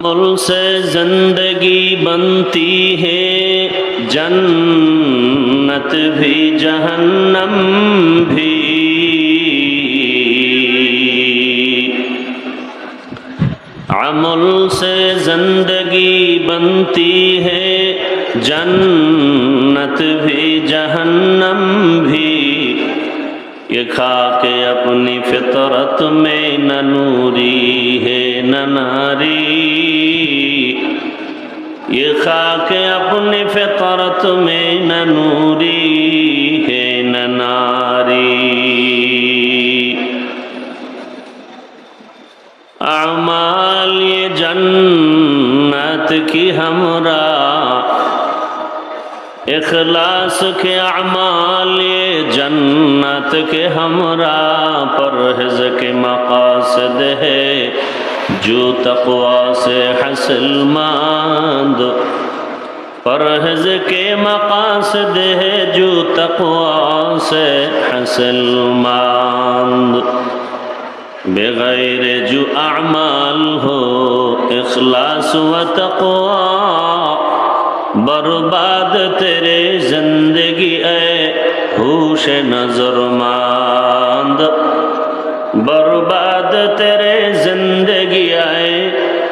अमल से जिंदगी बनती है, जन्नत भी जहन्नम भी। अमल से जिंदगी बनती है, जन्नत भी जहन्नम भी। ये खाके अपनी फितरत में न नूरी है न नारी। ये खाके अपनी फितरत में न नूरी है न नारी। अमाल ये जन्नत की हमरा, इखलास के अमाल ये जन्नत के हमरा। परहेज़ के मक़ासिद है जो तक़वा से हासिल मंद। परहेज़ के मक़ासिद है जो तक़वा से हासिल मंद। बेग़ैर जो अमाल हो इखलास व तक़वा, बर्बाद तेरे जिंदगी ए होश नज़रमंद। बर्बाद तेरे जिंदगी आए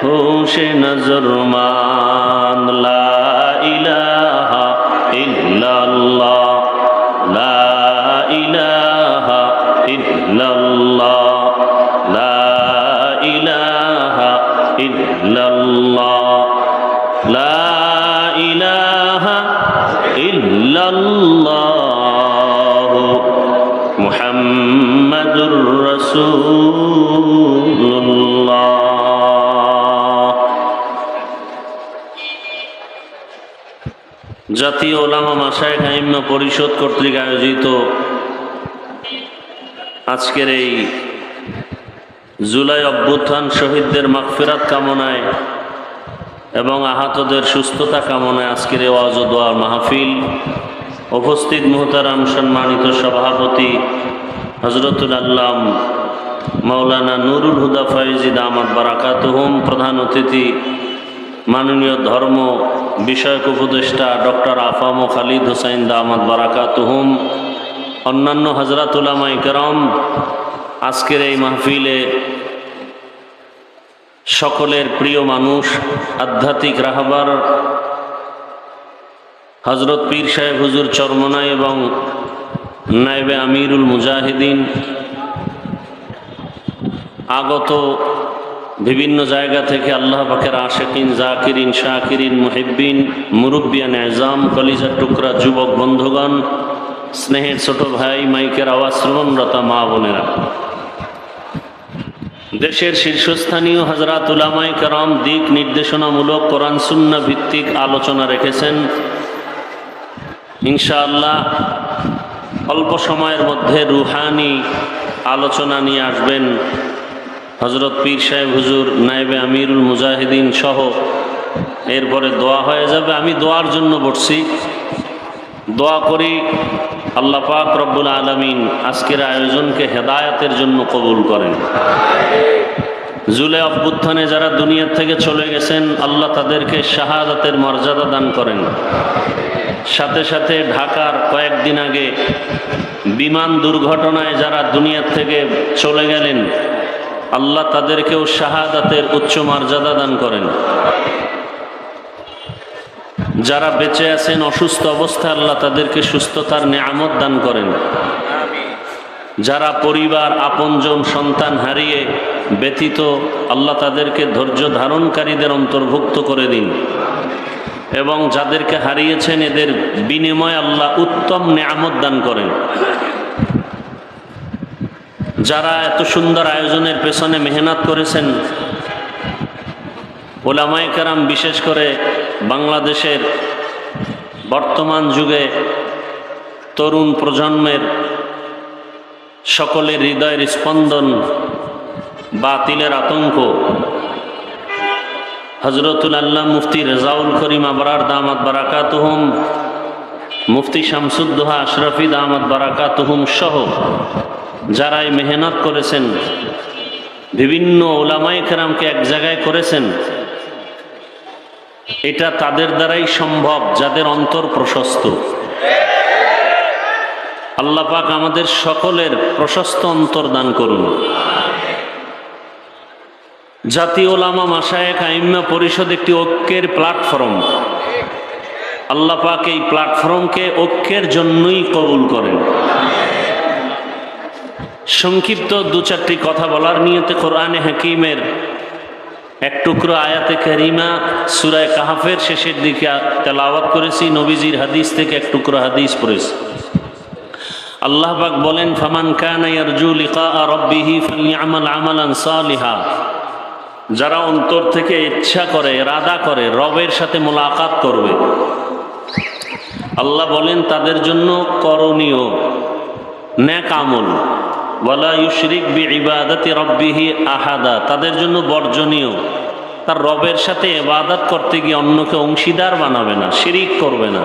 होश नज़रमंद। ला इलाहा इल्लल्लाह, ला इलाहा इल्लल्लाह, ला इलाहा इल्लल्लाह, ला इलाहा इल्लल्लाह मुहम्मदुर रसूलुल्लाह। জাতীয় ওলামা মাশায়েখ আইম্মা পরিষদ কর্তৃক আয়োজিত আজকের এই জুলাই অভ্যুত্থান শহীদদের মাগফিরাত কামনায় এবং আহতদের সুস্থতা কামনায় আজকের এই ওয়াজ ও দোয়ার মাহফিল। উপস্থিত মুহতারাম সম্মানিত সভাপতি হযরতুল আল্লাম মাওলানা নুরুল হুদা ফয়েজি দামাত বারাকাতুহুম, প্রধান অতিথি মাননীয় ধর্ম বিষয়ক উপদেষ্টা ডক্টর আফাম খালিদ হোসাইন দামাত বারাকাতুহুম, অন্যান্য হযরত উলামায়ে কেরাম, আজকের এই মাহফিলে সকলের প্রিয় মানুষ আধ্যাত্মিক রাহবার হযরত পীর সাহেব হুজুর চরমনাই এবং নায়েবে আমিরুল মুজাহিদিন, আগত বিভিন্ন জায়গা থেকে আল্লাহ পাকের আশিকিন, জাকিরিন, শাকিরিন, মুহিব্বিন, মুরব্বিয়ান এজাম, কলিজার টুকরা যুবক বন্ধুগণ, স্নেহের ছোট ভাই, মাইকের আওয়াজ শ্রবণরতা মা বোনেরা, দেশের শীর্ষস্থানীয় হযরত উলামায়ে কেরাম দিক নির্দেশনামূলক কোরআন সুন্নাহ ভিত্তিক আলোচনা রেখেছেন। ইনশাআল্লাহ অল্প সময়ের মধ্যে রুহানি আলোচনা নিয়ে আসবেন হযরত পীর সাহেব হুজুর, নায়েবে আমিরুল মুজাহিদিন সহ। এরপরে দোয়া হয়ে যাবে। আমি দোয়ার জন্য বসছি। দোয়া করি আল্লাহ পাক রব্বুল আলামিন আজকের আয়োজনকে হেদায়েতের জন্য কবুল করেন। জুলাই অভ্যুত্থানে যারা দুনিয়া থেকে চলে গেছেন, আল্লাহ তাদেরকে শাহাদাতের মর্যাদা দান করেন। সাথে সাথে ঢাকার কয়েকদিন আগে বিমান দুর্ঘটনায় যারা দুনিয়া থেকে চলে গেলেন, আল্লাহ তাদেরকেও শাহাদাতের উচ্চ মর্যাদা দান করেন। যারা বেঁচে আছেন অসুস্থ অবস্থায়, আল্লাহ তাদেরকে সুস্থতার নেয়ামত দান করেন। যারা পরিবার, আপনজন, সন্তান হারিয়ে ব্যথিত, আল্লাহ তাদেরকে ধৈর্য ধারণকারীদের অন্তর্ভুক্ত করে দিন। এবং যাদেরকে হারিয়েছেন এদের বিনিময়ে আল্লাহ উত্তম নেয়ামত দান করেন। যারা এত সুন্দর আয়োজনের পেছনে মেহনত করেছেন, উলামায়ে কেরাম, বিশেষ করে বাংলাদেশের বর্তমান যুগে তরুণ প্রজন্মের সকলের হৃদয়ের স্পন্দন, বাতিলের আতঙ্ক, হযরতুল আল্লাহ মুফতি রেজাউল করিম আবরার দামাত বারাকাতুহুম, মুফতি শামসুদ্দোহা আশরাফি দামাত বারাকাতুহুম সহ যারাই মেহনত করেছেন, বিভিন্ন উলামায়ে কেরামকে এক জায়গায় করেছেন, এটা তাদের দ্বারাই সম্ভব যাদের অন্তর প্রশস্ত। আল্লাহ পাক আমাদের সকলের প্রশস্ত অন্তর দান করুন। জাতীয় ওলামা মাশায়েখ আইম্মা পরিষদ একটি ঐক্যের প্ল্যাটফর্ম। আল্লাহ পাক এই প্ল্যাটফর্মকে ঐক্যের জন্যই কবুল করেন। সংক্ষিপ্ত দু চারটি কথা বলার নিয়তে কোরআনে হাকিমের এক টুকরো আয়াতে কারিমা সূরা কাহফের শেষের দিকে তেলাওয়াত করেছি। নবীজির হাদিস থেকে এক টুকরো হাদিস পড়েছি। আল্লাহ পাক বলেন, ফামান কানা ইয়ারজু লিকা রাব্বিহি ফালইআমাল আমালান সালিহা। যারা অন্তর থেকে ইচ্ছা করে, ইরাদা করে রবের সাথে মোলাকাত করবে, আল্লাহ বলেন তাদের জন্য করণীয় নেক আমল। ওয়ালা ইউশরিক বিইবাদাতি রাব্বিহি আহাদা। তাদের জন্য বর্জনীয়, তার রবের সাথে ইবাদত করতে গিয়ে অন্যকে অংশীদার বানাবে না, শিরিক করবে না।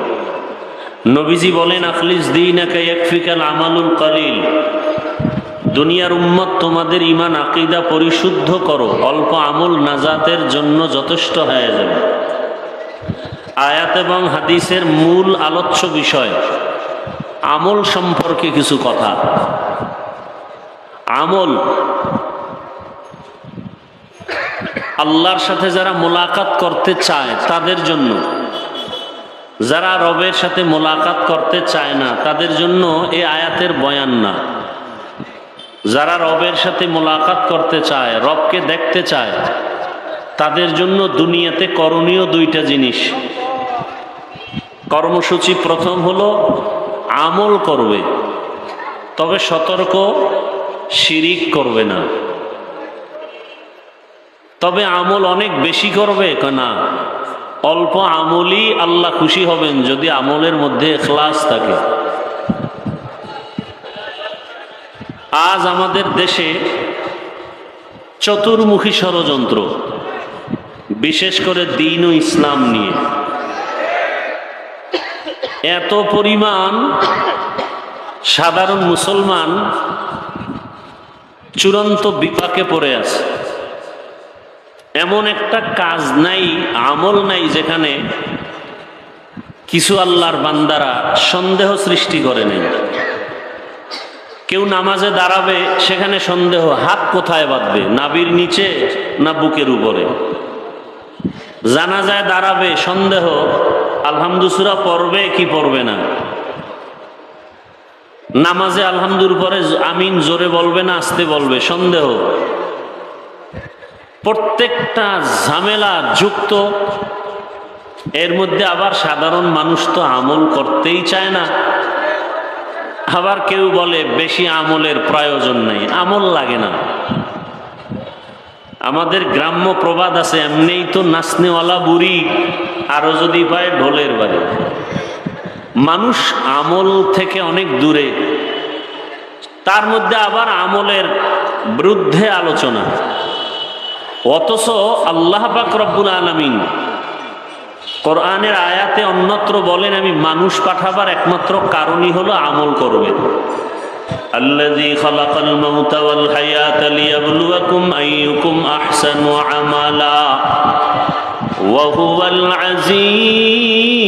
নবীজি বলেন, আখলিস দীনাকা ইয়াকফিকাল আমালুল কলিল। দুনিয়ার উম্মত, তোমাদের ঈমান আকীদা পরিশুদ্ধ করো, অল্প আমল নাজাতের জন্য যথেষ্ট হয়ে যাবে। আয়াত এবং হাদিসের মূল আলোচ্য বিষয় আমল সম্পর্কে কিছু কথা। আমল, আল্লাহর সাথে যারা মোলাকাত করতে চায় তাদের জন্য, যারা রবের সাথে মোলাকাত করতে চায় না তাদের জন্য এই আয়াতের বয়ান না। যারা রবের সাথে মোলাকাত করতে চায়, রবকে দেখতে চায়, তাদের জন্য দুনিয়াতে করণীয় দুইটা জিনিস। কর্মসূচি প্রথম হলো আমল করবে, তবে সতর্ক, শিরিক করবে না। তবে আমল অনেক বেশি করবে না, অল্প আমলই আল্লাহ খুশি হবেন যদি আমলের মধ্যে ইখলাস থাকে। আজ আমাদের দেশে চতুর্মুখী ষড়যন্ত্র, বিশেষ করে দ্বীন ও ইসলাম নিয়ে এত পরিমাণ সাধারণ মুসলমান চূড়ান্ত বিপাকে পড়ে আছে। এমন একটা কাজ নাই, আমল নাই যেখানে কিছু আল্লাহর বান্দারা সন্দেহ সৃষ্টি করে নেই। কেউ নামাজে দাঁড়াবে, সেখানে সন্দেহ, হাত কোথায় বাঁধবে, নাভির নিচে না বুকের উপরে। জানাজায় দাঁড়াবে, সন্দেহ, আলহামদু সূরা পড়বে কি পড়বে না। নামাজে আলহামদুর পরে আমিন জোরে বলবে না আস্তে বলবে, সন্দেহ। প্রত্যেকটা ঝামেলা যুক্ত। এর মধ্যে আবার সাধারণ মানুষ তো আমল করতেই চায় না। আবার কেউ বলে বেশি আমলের প্রয়োজন নেই, আমল লাগে না। আমাদের গ্রাম্য প্রবাদ আছে, এমনিই তো নাচনেওয়ালা বুড়ি, আরো যদি পায় ঢোলের বাড়ি। মানুষ আমল থেকে অনেক দূরে, তার মধ্যে আবার আমলের বিরুদ্ধে আলোচনা। অথচ আল্লাহ পাক রব্বুল আলামিন কোরআনের আয়াতে অন্যত্র বলেন, আমি মানুষ পাঠাবার একমাত্র কারণই হলো আমল করবে। আল্লাযী খালাকাল মাউতা ওয়াল হায়াতা লিয়াবলুয়াকুম আইয়ুকুম আহসানু আমালা ওয়া হুয়াল আজিজুল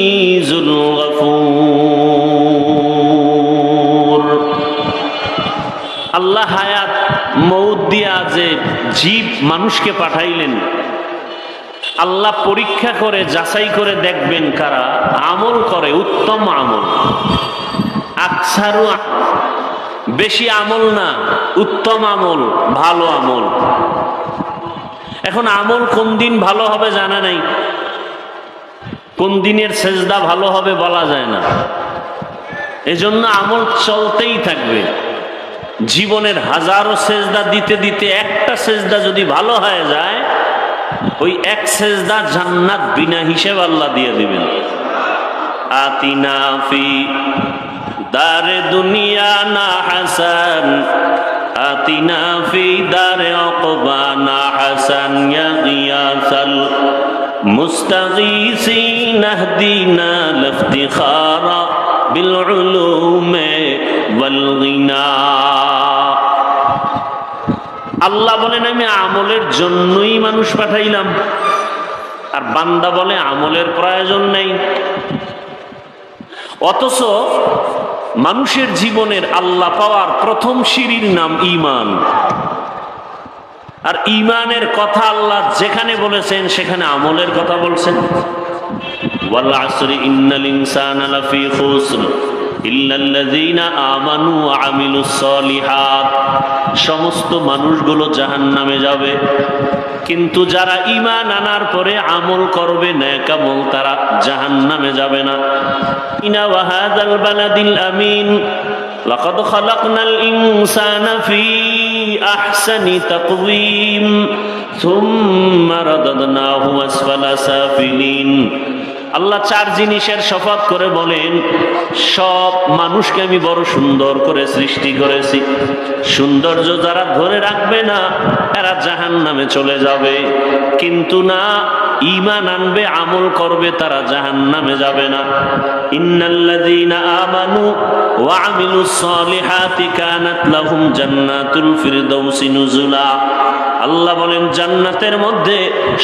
গফুর। আল্লাহ হায়াত মউত দিয়া যে জীব মানুষকে পাঠাইলেন, আল্লাহ পরীক্ষা করে যাচাই করে দেখবেন কারা আমল করে, উত্তম আমল। আকসারু, বেশি আমল না, উত্তম আমল, ভালো আমল। এখন আমল কোন দিন ভালো হবে জানা নাই, কোন দিনের সেজদা ভালো হবে বলা যায় না। এজন্য আমল চলতেই থাকবে। জীবনের হাজারো সেজদা দিতে দিতে একটা সেজদা যদি ভালো হয়ে যায়, ওই এক সেজদা জান্নাত বিনা হিসেব আল্লাহ দিয়ে দিবেন। আতিনা ফি দারে দুনিয়া না হাসান, আতিনা ফি দারে উকবা না হাসান, ইয়া গিয়াসাল মুস্তাগীসিন আহদিনা লিফতিখারা বিল উলুমে ওয়াল গিনা। আল্লাহ বলেন, আমি আমলের জন্যই মানুষ পাঠাইলাম। আর বান্দা বলে আমলের প্রয়োজন নেই। অথচ মানুষের জীবনের আল্লাহ পাওয়ার প্রথম সিঁড়ির নাম ঈমান। আর ঈমানের কথা আল্লাহ যেখানে বলেছেন সেখানে আমলের কথা বলছেন। ওয়াল আসরি ইন্নাল ইনসানা লাফি খুসর ইল্লাল্লাযীনা আমানু ওয়া আমিলুস সলিহাত। সমস্ত মানুষগুলো জাহান্নামে যাবে, কিন্তু যারা ঈমান আনার পরে আমল করবে নেক আমল, তারা জাহান্নামে যাবে না। ইনা ওয়া হাযাল বালাদিল আমিন লাকাদ খালাকনাল ইনসানা ফি আহসানি তাকওয়িম সুম্মা রাদাদনাহু আসফালা সাফিলিন। আল্লাহ চার জিনিসের শপথ করে বলেন, সব মানুষকে আমি বড় সুন্দর করে সৃষ্টি করেছি। সৌন্দর্য যারা ধরে রাখবে না এরা জাহান্নামে চলে যাবে, কিন্তু না, ঈমান আনবে আমল করবে তারা জাহান্নামে যাবে না। ইন্নাল্লাযীনা আমানু ওয়া আমিলুস সলিহাতি কানাত লাহুম জান্নাতুল ফিরদাউসি নুজুলা। আল্লাহ বলেন জান্নাতের মধ্যে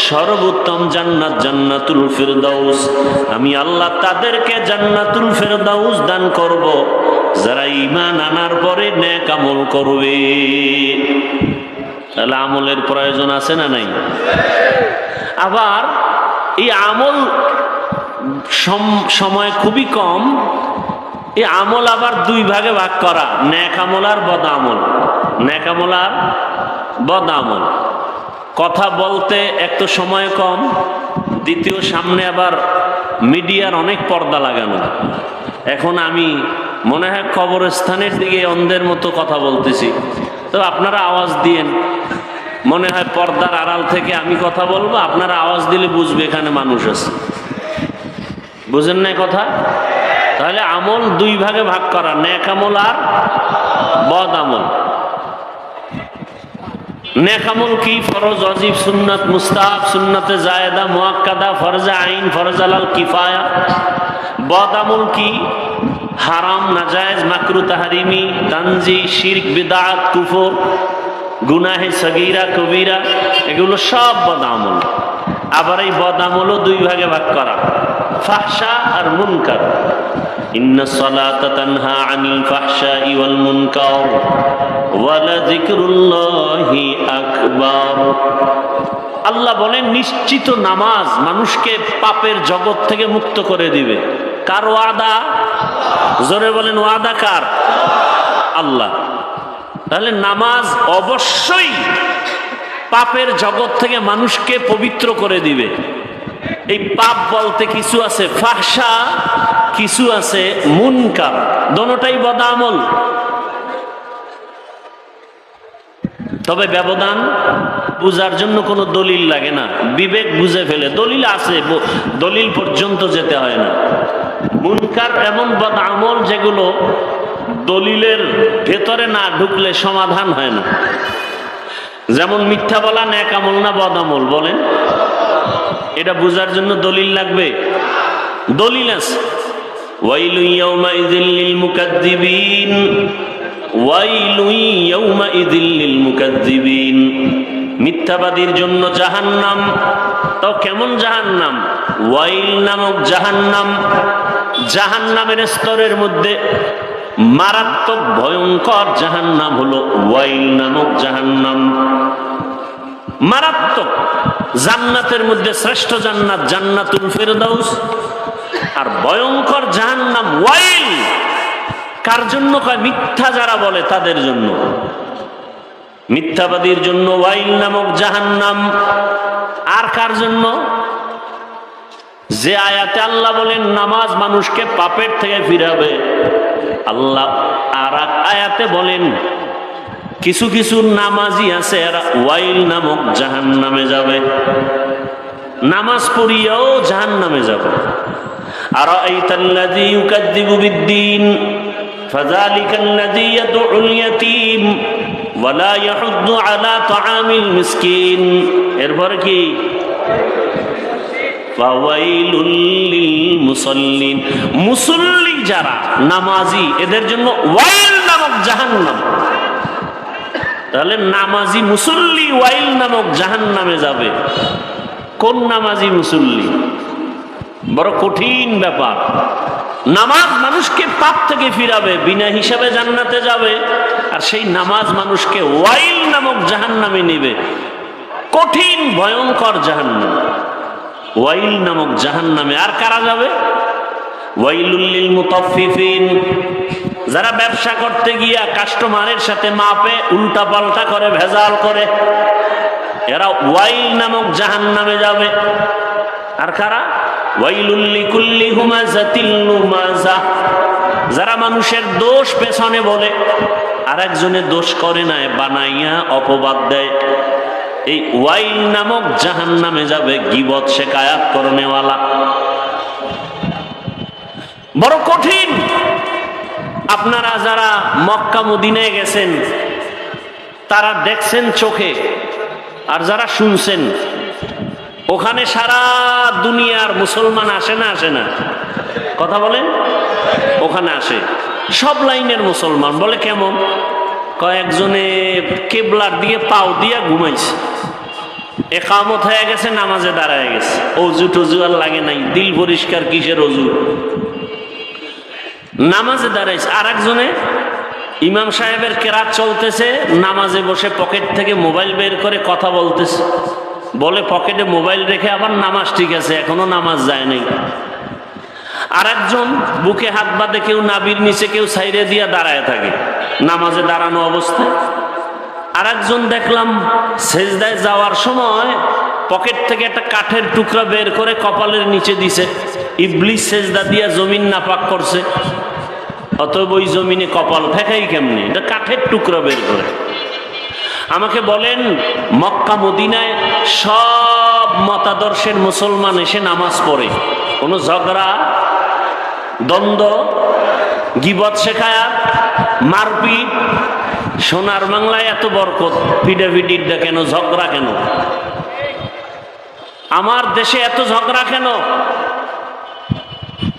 সর্বোত্তম জান্নাত জান্নাতুল ফিরদাউস। আমি আল্লাহ তাদেরকে জান্নাতুল ফিরদাউস দান করব যারা ঈমান আনার পরে নেক আমল করবে। তাহলে আমলের প্রয়োজন আছে না নাই? আবার এই আমল সময় খুবই কম। এই আমল আবার দুই ভাগে ভাগ করা, নেক আমল আর বদ আমল। নেক আমল আর বদ আমল। কথা বলতে এক তো সময় কম, দ্বিতীয় সামনে আবার মিডিয়ার অনেক পর্দা লাগানো। এখন আমি মনে হয় কবরস্থানের দিকে অন্ধের মতো কথা বলতেছি, তো আপনারা আওয়াজ দিয়েন। মনে হয় পর্দার আড়াল থেকে আমি কথা বলবো, আপনারা আওয়াজ দিলে বুঝবে এখানে মানুষ আছে। বুঝেন না কথা? তাহলে আমল দুই ভাগে ভাগ করা, নেক আমল আর বদ আমল। নেক আমল কি? ফরজ, ওয়াজিব, সুন্নাত, মুস্তাহাব, সুন্নাতে জায়েদা, মুআক্কাদা, ফরজে আইন, ফরজ আলাল কিফায়া। বদ আমল কি? হারাম, নাজায়েজ, মাকরু, তাহরিমি, তানজি, শিরক, বিদআত, কুফর, গুনাহে সগীরা, কবিরা, এগুলো সব বদ আমল। আবার এই বদ আমলও দুই ভাগে ভাগ করা, ফাহশা আর মুনকার। ইন্নাস সালাতা তানহা আনিল ফাহশাই ওয়াল মুনকার ওয়া লাযিকরুল্লাহি আকবার। আল্লাহ বলেন নিশ্চিত নামাজ মানুষকে পাপের জগৎ থেকে মুক্ত করে দিবে। কার ওয়াদা? জোরে বলেন, ওয়াদা কার? আল্লাহ। তাহলে নামাজ অবশ্যই পাপের জগৎ থেকে মানুষকে পবিত্র করে দিবে। এই পাপ বলতে কিছু আছে ফাহশা, কিছু আছে মুনকার, দোনোটাই বদ আমল। তবে ব্যবধান বুঝার জন্য কোনো দলিল লাগে না, বিবেক বুঝে ফেলে। দলিল আছে, দলিল পর্যন্ত যেতে হয় না। মুনকার এমন বদ আমল যেগুলো দলিলের ভেতরে না ঢুকলে সমাধান হয় না। যেমন মিথ্যা বলা নেক আমল না বদ আমল? বলেন। এটা বুঝার জন্য দলিল লাগবে? দলিল আছে। ওয়াইলু ইয়াউমাইযিল লিল মুকাজ্জিবিন, ওয়াইলু ইয়াউমাইযিল লিল মুকাজ্জিবিন। মিথ্যাবাদীর জন্য জাহান্নাম। তো কেমন জাহান্নাম? ওয়াইল নামক জাহান্নাম। জাহান্নামের স্তরের মধ্যে মারাত্মক ভয়ঙ্কর জাহান্নাম হলো ওয়াইল নামক জাহান্নাম। মারাত্মক। জান্নাতের মধ্যে শ্রেষ্ঠ জান্নাত জান্নাতুল ফিরদাউস, আর ভয়ঙ্কর জাহান্নাম ওয়াইল। কার জন্য কয়? মিথ্যা যারা বলে তাদের জন্য। মিথ্যাবাদীর জন্য ওয়াইল নামক জাহান্নাম। আর কার জন্য? যে আয়াতে আল্লাহ বলেন নামাজ মানুষকে পাপের থেকে ফিরাবে, আল্লাহ আর এক আয়াতে বলেন কিছু কিছু নামাজি আছে এরা ওয়াইল নামক জাহান্নামে যাবে। নামাজ পড়িয়াও জাহান্নামে যাবে। আরাআইতাল্লাযী ইউকাযযিবু বিদ্দীন ফাযালিকাল্লাযী ইয়াদউল ইয়াতীম ওয়া লা ইয়াহুদ্দু আলা তাআমিল মিসকিন। এরপর কি? ফাওয়াইলুল লিল মুসাল্লিন। মুসল্লি যারা নামাজি এদের জন্য ওয়াইল নামক জাহান্নাম। তাহলে নামাজি মুসল্লি ওয়াইল নামক জাহান্নামে যাবে। কোন নামাজি মুসল্লি? বড় কঠিন ব্যাপার। নামাজ মানুষকে পাপ থেকে ফিরাবে, বিনা হিসাবে জান্নাতে যাবে, আর সেই নামাজ মানুষকে ওয়াইল নামক জাহান্নামে নেবে। কঠিন ভয়ঙ্কর জাহান্নাম, ওয়াইল নামক জাহান্নামে। আর কারা যাবে? ওয়াইলুল লিল মুতাফফিফিন, যারা ব্যবসা করতে গিয়া কাস্টমারের সাথে মাপে উল্টা পাল্টা করে, ভেজাল করে, এরা ওয়াইল নামক জাহান্নামে যাবে। আর কারা? ওয়াইলুল লিকুল্লি হুমাযাতিল লুমাযাহ, যারা মানুষের দোষ পেছনে বলে আর একজনের দোষ করে না, বানাইয়া অপবাদ দেয়, এই ওয়াইল নামক জাহান্নামে যাবে। গীবত শিকায়াত করনেওয়ালা, বড় কঠিন। আপনারা যারা মক্কা মদিনায় গেছেন তারা দেখছেন চোখে, আর যারা শুনছেন, ওখানে সারা দুনিয়ার মুসলমান আসে না আসে না? কথা বলেন। ওখানে আসে সব লাইনের মুসলমান। বলে কেমন? কয়েকজনে কেবলার দিয়ে পাও দিয়া ঘুমাইছে, একামত হয়ে গেছে, নামাজে দাঁড়ায় গেছে, অজু টজু আর লাগে নাই, দিল পরিষ্কার, কিসের অজু, নামাজে দাঁড়াইছে। আর একজনে ইমাম সাহেবের কেরাত চলতেছে, নামাজে বসে পকেট থেকে মোবাইল বের করে কথা বলতেছে, বলে পকেটে মোবাইল রেখে আবার নামাজ ঠিক আছে, এখনো নামাজ যায় নাই। আর একজন বুকে হাত বাঁধে, কেউ নাবির নিচে, কেউ সাইডে দিয়া দাঁড়ায় থাকে নামাজে দাঁড়ানো অবস্থায়। আর একজন দেখলাম সেজদায় যাওয়ার সময় পকেট থেকে একটা কাঠের টুকরা বের করে কপালের নিচে দিছে। ইবলিস সেজদা দিয়া জমিন নাপাক করছে, অতএব ওই জমিনে কপাল ঠেকাই কেমনি? এটা কাঠের টুকরা বের করে। আমাকে বলেন, মক্কা মদিনায় সব মতাদর্শের মুসলমান এসে নামাজ পড়ে, কোনো ঝগড়া, দ্বন্দ্ব, গীবত শেখায়াত, মারপিট? সোনার বাংলায় এত বরকত, পিডাপিডিটা কেন, ঝগড়া কেন? আমার দেশে এত ঝগড়া কেন?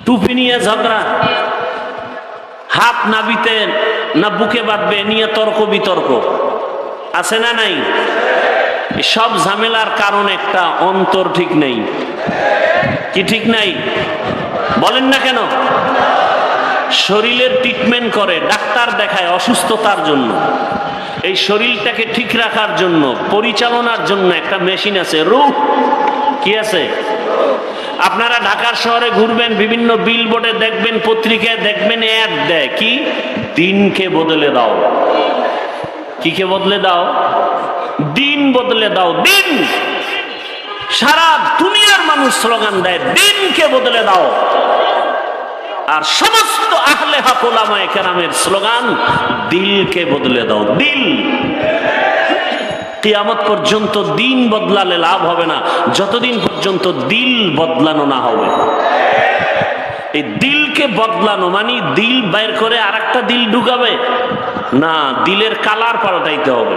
টুপি নিয়ে ঝগড়া, হাত নাবিতে না বুকে বাঁধবে নিয়ে তর্ক বিতর্ক, আছে না নাই? সব ঝামেলার কারণ একটা, অন্তর ঠিক নেই। কি ঠিক নাই? বলেন না কেন? শরীরের ট্রিটমেন্ট করে, ডাক্তার দেখায় অসুস্থতার জন্য। এই শরীরটাকে ঠিক রাখার জন্য, পরিচালনার জন্য একটা মেশিন আছে, রূহ। কি আছে? আপনারা ঢাকার শহরে ঘুরবেন, বিভিন্ন বিলবোর্ডে দেখবেন, পত্রিকায় দেখবেন, অ্যাড দেয় কি? দিনকে বদলে দাও। কিকে বদলে দাও? দিন বদলে দাও। দিন, সারা দুনিয়ার মানুষ স্লোগান দেয়, দিনকে বদলে দাও। আর সমস্ত আহলে হক উলামায়ে কেরামের স্লোগান, দিলকে বদলে দাও। দিল, কিয়ামত পর্যন্ত দিন বদলালে লাভ হবে না, যতদিন পর্যন্ত দিল বদলানো না হবে। এই দিলকে বদলানো মানে দিল বাইর করে আর একটা দিল ঢুকাবে না, দিলের কালার পাল্টাইতে হবে।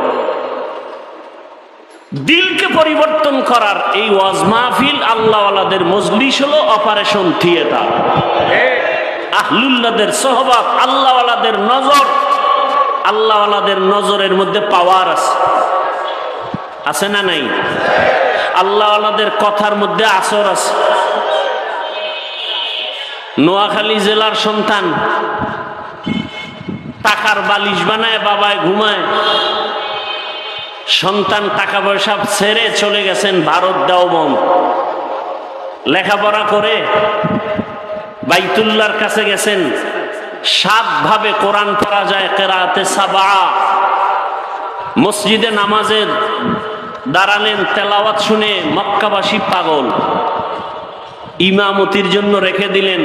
দিলকে পরিবর্তন করার এই ওয়াজ মাহফিল, আল্লাহওয়ালাদের মজলিস হলো অপারেশন থিয়েটার। আহলুল্লাহদের সোহবত, আল্লাহওয়ালাদের নজর, আল্লাহওয়ালাদের নজরের মধ্যে পাওয়ার আছে, আছে না নাই? আল্লাহওয়ালাদের কথার মধ্যে আসর আছে। নোয়াখালী জেলার সন্তান, টাকার বালিশ বানায় বাবায় ঘুমায়। সন্তান টাকা পয়সা ছেড়ে চলে গেছেন ভারত দেওবন্দ, লেখাপড়া করে বাইতুল্লাহর কাছে গেছেন। 7 ভাবে কোরআন পড়া যায়, কেরাতে সাবা। মসজিদে নামাজের দাঁড়ালেন, তেলাওয়াত শুনে মক্কাবাসী পাগল, ইমামতির জন্য রেখে দিলেন।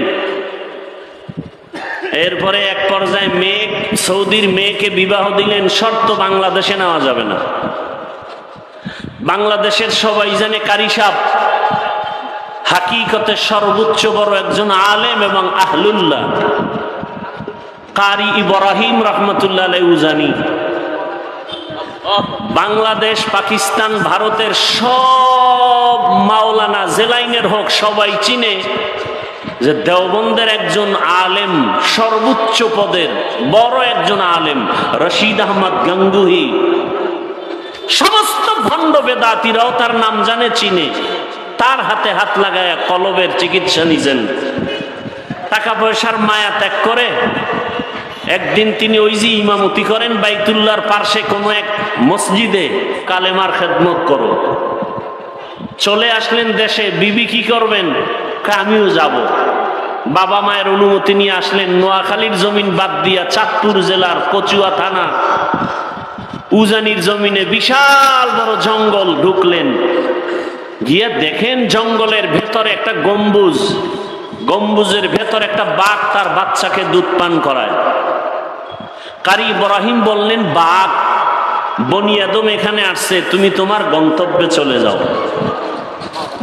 এরপরে এক পর্যায়ে মেয়ে, সৌদির মেয়েকে বিবাহ দিলেন, শর্ত বাংলাদেশে নেওয়া যাবে না। বাংলাদেশের সবাই জানে কারি সাহেব হাকিকতে সর্বোচ্চ বড় একজন আলেম এবং আহলুল্লাহ, কারি ইব্রাহিম রহমতুল্লাহ আলাইহি উজানি। বাংলাদেশ, পাকিস্তান, ভারতের সব মাওলানা জেলাইনের হোক, সবাই চিনে যে দেওবন্দের একজন আলেম, সর্বোচ্চ পদের বড় একজন আলেম, রশিদ আহমদ গঙ্গুহি। সমস্ত ভণ্ড বেদাতিরাও তার নাম জানে, চিনে। তার হাতে হাত লাগায় কলবের চিকিৎসা নিছেন। টাকা পয়সার মায়া ত্যাগ করে একদিন তিনি ওই যে ইমামতি করেন বাইতুল্লাহর পার্শ্বে কোনো এক মসজিদে, কালেমার খেদমত করো। চলে আসলেন দেশে, বিবি কি করবেন? আমিও যাব। বাবা মায়ের অনুমতি নিয়ে আসলেন। নোয়াখালীর জমিন বাদ দিয়া চাঁদপুর জেলার কচুয়া থানা উজানির জমিনে বিশাল বড় জঙ্গল ঢুকলেন। গিয়ে দেখেন জঙ্গলের ভেতরে একটা গম্বুজ, গম্বুজের ভেতর একটা বাঘ তার বাচ্চাকে দুধ পান করায়। কারি ইব্রাহিম বললেন, বাঘ, বনি আদম এখানে আসছে, তুমি তোমার গন্তব্যে চলে যাও।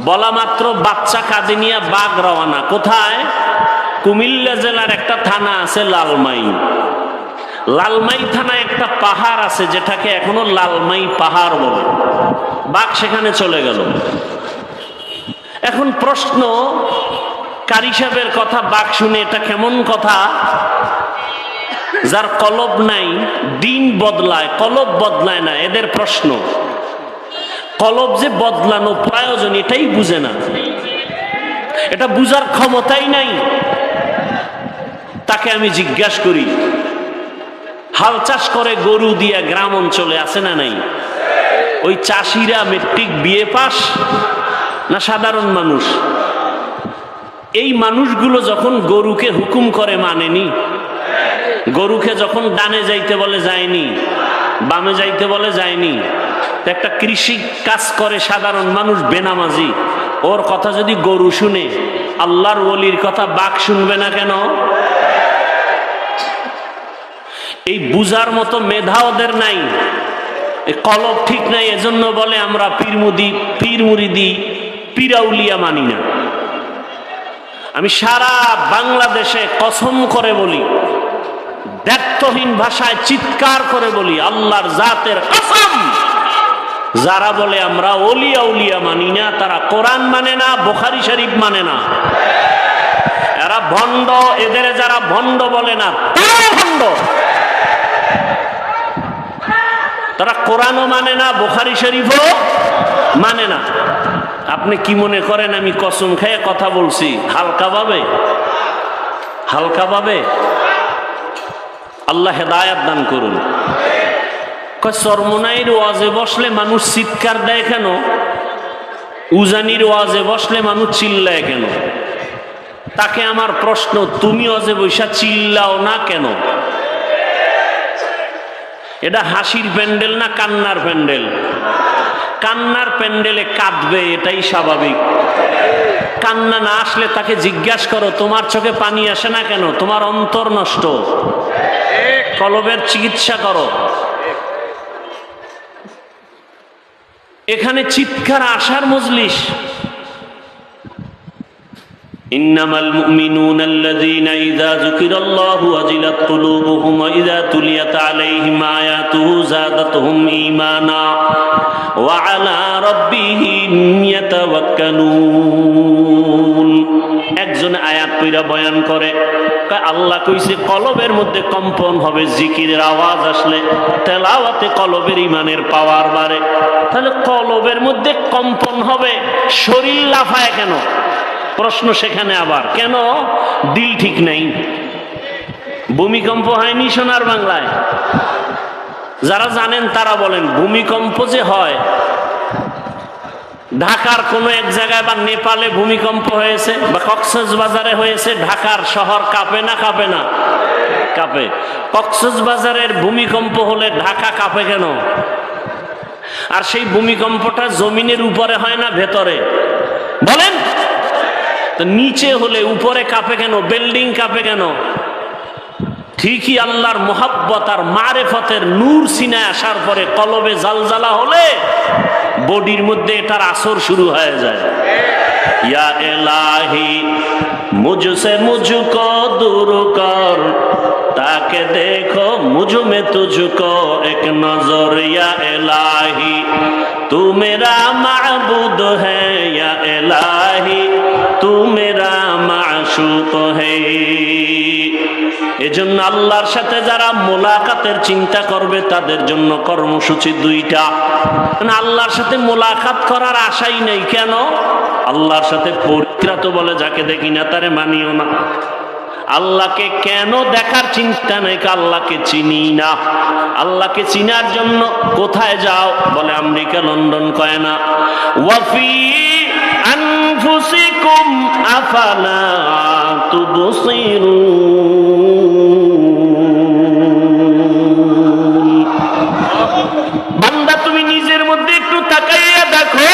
বলা মাত্র বাচ্চা কাঁধে নিয়ে বাঘ রওনা। কোথায়? কুমিল্লা জেলার একটা থানা আছে লালমাই। লালমাই থানায় একটা পাহাড় আছে যেটাকে এখনো লালমাই পাহাড় বলে। বাঘ সেখানে চলে গেল। এখন প্রশ্ন, কারি সাহেবের কথা বাঘ শুনে এটা কেমন কথা? যার কলব নাই, দিন বদলায়, কলব বদলায় না। এদের প্রশ্ন, কলব যে বদলানো প্রয়োজন এটাই বুঝে না, এটা বুঝার ক্ষমতাই নাই। তাকে আমি জিজ্ঞাসা করি, হাল চাষ করে গরু দিয়া গ্রাম অঞ্চলে আছে না নাই? ওই চাষিরা মেট্রিক বিএ পাস না সাধারণ মানুষ? এই মানুষগুলো যখন গরুকে হুকুম করে মানেনি? গরুকে যখন ডানে যাইতে বলে যায়নি, বামে যাইতে বলে যায়নি? একটা কৃষি কাজ করে সাধারণ মানুষ বেনামাজি, ওর কথা যদি গরু শুনে, আল্লাহর ওলির কথা বাঘ শুনবে না কেন? এই বুঝার মতো মেধা ওদের নাই, কলব ঠিক নাই। এজন্য বলে আমরা পীর মুরিদি পীরাউলিয়া মানি না। আমি সারা বাংলাদেশে কসম করে বলি, দ্ব্যর্থহীন ভাষায় চিৎকার করে বলি, আল্লাহর জাতের কসম, যারা বলে আমরা ওলিয়া উলিয়া মানি না, তারা কোরআন মানে না, বুখারী শরীফ মানে না। এরা ভণ্ড। এদের যারা ভণ্ড বলে না তারা ভণ্ড। তারা কোরআনও মানে না, বুখারী শরীফও মানে না। আপনি কি মনে করেন আমি কসম খেয়ে কথা বলছি হালকা ভাবে? হালকা ভাবে? আল্লাহ হেদায়েত দান করুন। চরমনাইর ওয়াজে বসলে মানুষ চিৎকার দেয় কেন? উজানির ওয়াজে বসলে মানুষ চিল্লায় কেন? তাকে আমার প্রশ্ন, তুমি ওয়াজে বৈশা চিল্লাও না কেন? এটা হাসির প্যান্ডেল না কান্নার প্যান্ডেল? কান্নার প্যান্ডেলে কাঁদবে, এটাই স্বাভাবিক। কান্না না আসলে তাকে জিজ্ঞাসা করো, তোমার চোখে পানি আসে না কেন? তোমার অন্তর নষ্ট, কলবের চিকিৎসা করো। এখানে চিৎকার আসার মজলিস। ইন্নামাল মুমিনুনাল্লাযীনা ইযা যুকিরাল্লাহু ওয়াজিলাত কুলুবুহুম ওয়া ইযা তুলিয়াত আলাইহিম আয়াতুহু যাদাতুহুম ঈমানা ওয়া আলা রাব্বিহিম ইয়াতাওয়াক্কালুন। একজন আয়াত পড়া বয়ান করে, আল্লাহ কইছে কলবের মধ্যে কম্পন হবে জিকিরের আওয়াজ আসলে, তেলাওয়াতে কলবের ঈমানের পাওয়ার বাড়ে। তাহলে কলবের মধ্যে কম্পন হবে, শরীর লাফায় কেন? প্রশ্ন সেখানে আবার, কেন? দিল ঠিক নাই। ভূমিকম্প হয়নি সোনার বাংলায়? যারা জানেন তারা বলেন, ভূমিকম্প যে হয় ঢাকার কোনো এক জায়গায় বা নেপালে ভূমিকম্প হয়েছে বা কক্সবাজারে হয়েছে, ঢাকার শহর কাঁপে না কাঁপে না? কাঁপে। কক্সবাজারের ভূমিকম্প হলে ঢাকা কাঁপে কেন? আর সেই ভূমিকম্পটা জমিনের উপরে হয় না ভেতরে? বলেন তো, নিচে হলে উপরে কাঁপে কেন? বিল্ডিং কাঁপে কেন? ঠিকই আল্লাহর মোহাব্বত আর মারেফতের নূর সিনায় আসার পরে কলবে জালজালা হলে বডির মধ্যে এটার আসর শুরু হয়ে যায়। ইয়া ইলাহি মুঝসে মুঝকো দূর কর, তাকে দেখো মুঝ মে তুঝকো এক নজর। ইয়া ইলাহি তু মেরা মাবুদ হ্যায়, ইয়া ইলাহি তু মেরা মাশুক হ্যায়। এজন্য আল্লাহর সাথে যারা মোলাকাতের চিন্তা করবে তাদের জন্য কর্মসূচি দুইটা। আল্লাহর সাথে মোলাকাত করার আশাই নেই কেন? আল্লাহর সাথে পরিত্রাত বলে যাকে দেখি না তারে মানিও না। আল্লাহকে কেন দেখার চিন্তা নেই, আল্লাহকে চিনি না। আল্লাহকে চিনার জন্য কোথায় যাও, বলে আমেরিকা, লন্ডন, কয় না। ওয়াফি আনফুসিকুম আফালা তুবসিরুন। বান্দা তুমি নিজের মধ্যে একটু তাকাইয়া দেখো,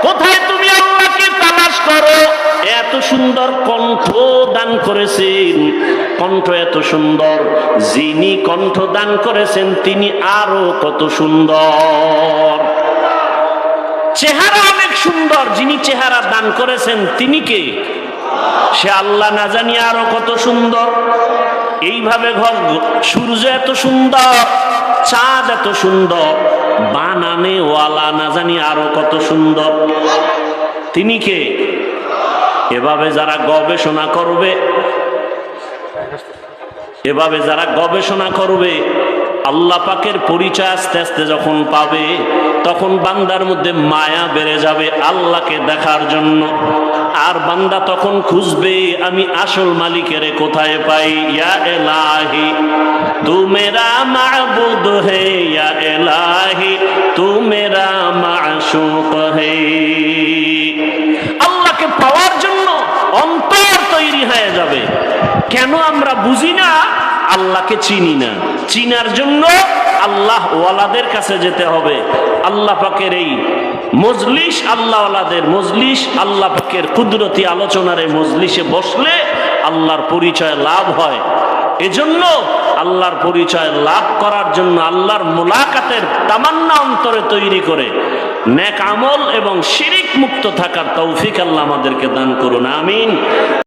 কোথায় তুমি আল্লাহকে তালাশ করো। এত সুন্দর কণ্ঠ দান করেছেন, কণ্ঠ এত সুন্দর, যিনি কণ্ঠ দান করেছেন তিনি আরো কত সুন্দর। চেহারা অনেক সুন্দর, যিনি চেহারা দান করেছেন তিনি কে? সে আল্লাহ, না জানি আরো কত সুন্দর। এইভাবে সূর্য এত সুন্দর, চাঁদ এত সুন্দর, বানানে ওয়ালা না জানি আরো কত সুন্দর। তিনি কে? এভাবে যারা গবেষণা করবে, এভাবে যারা গবেষণা করবে, আল্লাহ পাকের পরিচয় আস্তে আস্তে যখন পাবে, তখন বান্দার মধ্যে মায়া বেড়ে যাবে আল্লাহকে দেখার জন্য। আর বান্দা তখন খুঁজবে আমি আসল মালিকের কোথায় পাই। ইয়া এলাহি তু মেরা মাবুদ হে, ইয়া এলাহি তু মেরা মাশুক হে। আল্লাহকে পাওয়ার জন্য অন্তর তৈরি হয়ে যাবে। কেন আমরা বুঝি না? আল্লাহকে চিনি না। চিনার জন্য আল্লাহ ওয়ালাদের কাছে যেতে হবে। আল্লাহ পাকের এই মজলিস, আল্লাহ ওয়ালাদের মজলিস, আল্লাহ পাকের কুদরতি আলোচনার এই মজলিসে বসলে আল্লাহর পরিচয় লাভ হয়। এজন্য আল্লাহর পরিচয় লাভ করার জন্য আল্লাহর মুলাকাতের তামান্না অন্তরে তৈরি করে নেক আমল এবং শিরিক মুক্ত থাকার তৌফিক আল্লাহ আমাদেরকে দান করুন। আমিন।